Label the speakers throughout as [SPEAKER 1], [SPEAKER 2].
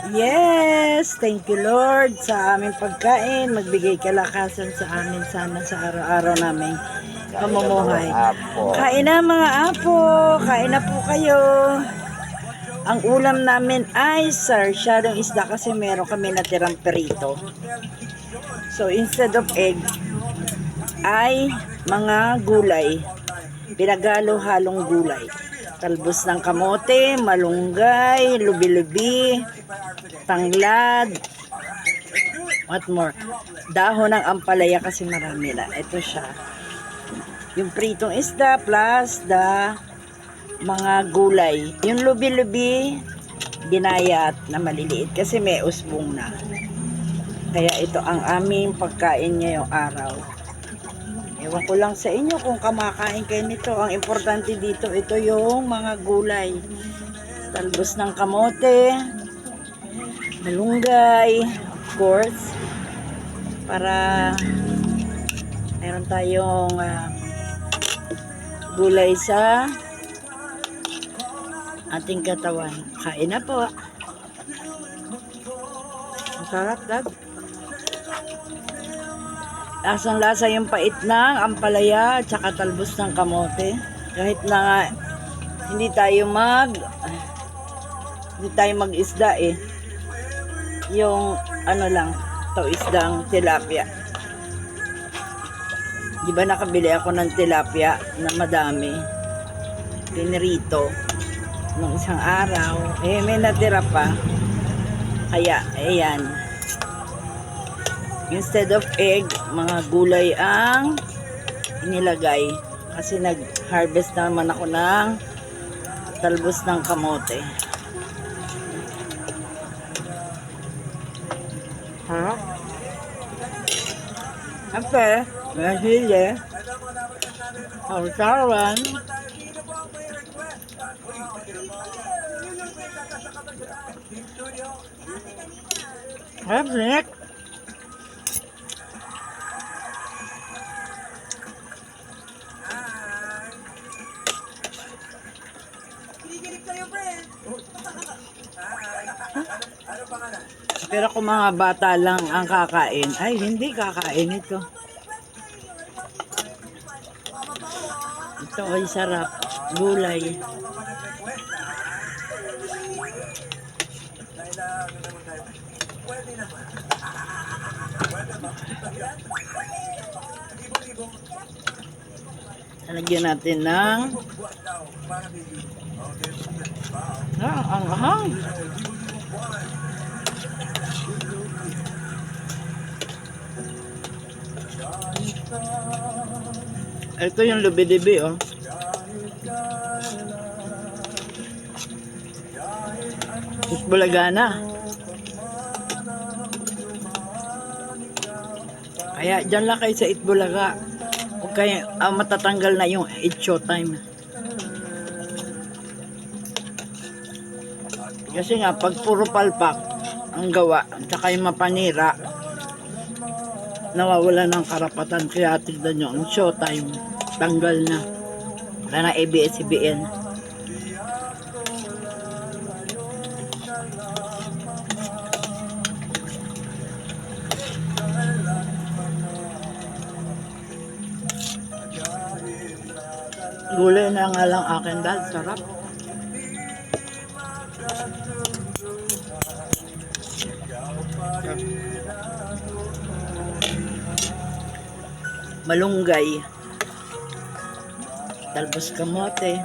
[SPEAKER 1] Yes, thank you Lord sa aming pagkain. Magbigay kalakasan sa amin sana sa araw-araw naming
[SPEAKER 2] Kain na mga
[SPEAKER 1] pamumuhay.
[SPEAKER 2] apo.
[SPEAKER 1] Kain na mga apo, kain na po kayo. Ang ulam namin ay sarsyadong isda kasi meron kami natirang perito. So instead of egg ay mga gulay. Pinagalo-halong gulay. Talbos ng kamote, malunggay, lubi-lubi, tanglad, what more? Dahon ng ampalaya kasi marami na. Ito siya. Yung pritong isda plus mga gulay. Yung lubi-lubi, binayat na maliliit kasi may usbong na. Kaya ito ang aming pagkain ngayong araw. Ewan ko lang sa inyo kung kamakain kayo nito. Ang importante dito, ito yung mga gulay. Talbos ng kamote, malunggay, of course, para meron tayong gulay sa ating katawan. Kain na po. Ang sarap, Dad. Lasang-lasa yung pait ng ampalaya at saka talbos ng kamote. Kahit na hindi tayo mag-isda eh. Yung ano lang, to isdang tilapia. Di ba nakabili ako ng tilapia na madami? Pinirito nung isang araw. Eh, may natira pa. Kaya, ayan. Instead of egg, mga gulay ang inilagay. Kasi nag-harvest naman ako ng talbos ng kamote. Ha? Okay. May hili. Sausawan. Nick. Pero kung mga bata lang ang kakain, ay hindi kakain ito. Ito ay sarap. Gulay. Lagyan natin ng ang ahang. Ito yung lubi-lubi, oh. Bulagana. Kaya dyan lang kayo sa Itbulaga. Huwag kayo matatanggal na yung It's Showtime. Kasi nga, pag puro palpak ang gawa, tsaka yung mapanira, nawawala ng karapatan. Kaya tignan nyo, ang Showtime, tanggal na. Wala na ABS-CBN. Gulay na nga lang akin, Dad. Sarap. Malunggay. Talbos kamote.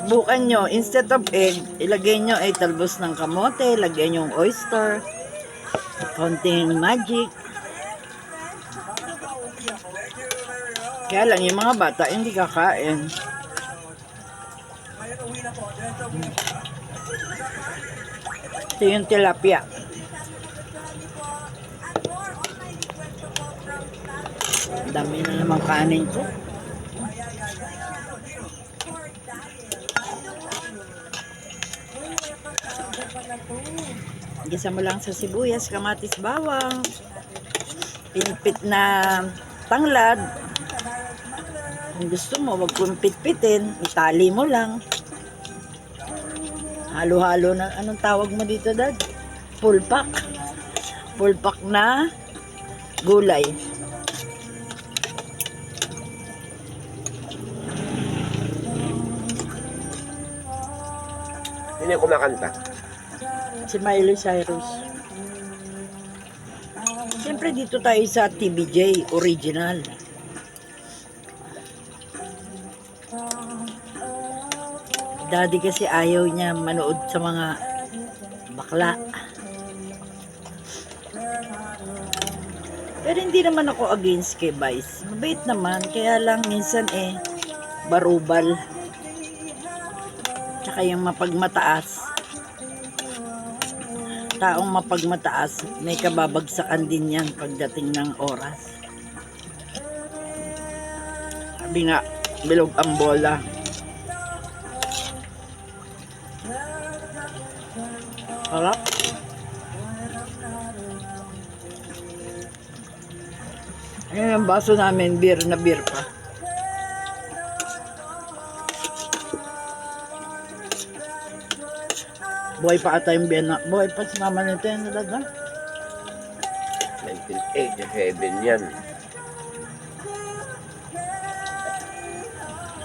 [SPEAKER 1] Bukan nyo, instead of egg, ilagay nyo ay talbos ng kamote, lagyan nyo yung oyster, konting magic. Kaya lang, yung mga bata, hindi kakain. Ito yung tilapia. Dami na naman kanin ko. Gisa mo lang sa sibuyas, kamatis, bawang. Pinipit na tanglad. Kung gusto mo, wag kong pitpitin. Itali mo lang. Halo-halo na. Anong tawag mo dito, Dad? full pack. Full pack na gulay.
[SPEAKER 2] Sino yung kumakanta?
[SPEAKER 1] Si Miley Cyrus. Siyempre dito tayo sa TVJ original. Daddy kasi ayaw niya manood sa mga bakla. Pero hindi naman ako against kay Vice. Mabait naman, kaya lang minsan barubal. Tsaka yung mapagmataas. Taong mapagmataas, may kababagsakan din yan pagdating ng oras. Sabi nga, bilog ang bola. Harap. Ayan ang baso namin, beer na beer pa. Buhay pa ata yung Vienna. Buhay pa si mama nito yung nalaga.
[SPEAKER 2] 1987 yan.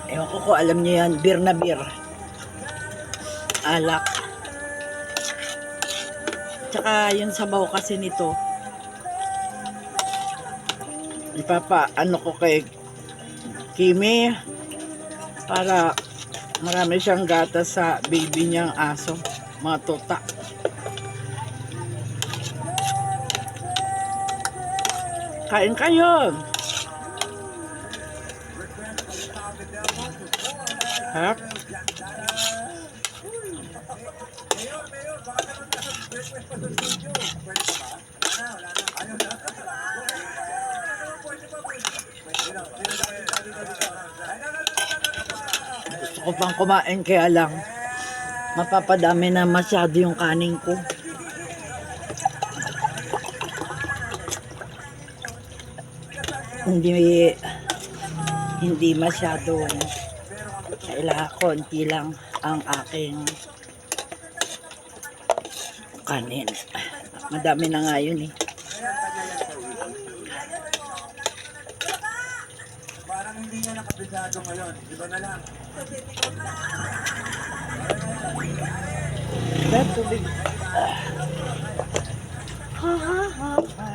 [SPEAKER 1] Ewan ko kung alam niyo yan, beer na beer. Alak. Tsaka yung sabaw kasi nito, ano ko kay Kimi para marami siyang gatas sa baby niyang aso, mga tuta. Kain kayo. Ha? Gusto ko pang kumain kaya lang mapapadami na masyado yung kanin ko. Hindi masyado. Kailangan konti lang ang aking kanin. Madami na nga yun eh.
[SPEAKER 3] Parang hindi niya nakabisado ngayon. Iba na lang.
[SPEAKER 1] Dahil tubig. Ha ha ha ha.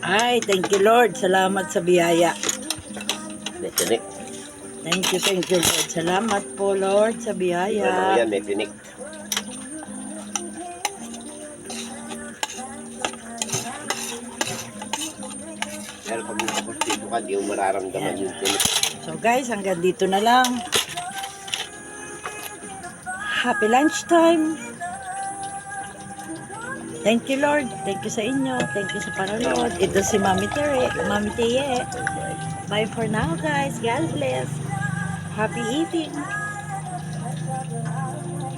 [SPEAKER 1] Ay, thank you Lord. Salamat sa biyaya.
[SPEAKER 2] May tinik.
[SPEAKER 1] Thank you Lord. Salamat po Lord sa
[SPEAKER 2] Ano
[SPEAKER 1] biyaya.
[SPEAKER 2] yan, may tinik. Pero pag nakapustito ka, di mo mararamdaman yung tinik.
[SPEAKER 1] So guys, hanggang dito na lang. Happy lunchtime. Thank you Lord. Thank you sa inyo. Thank you sa panonood. Ito si Mami Teye. Bye for now guys. God bless. Happy eating.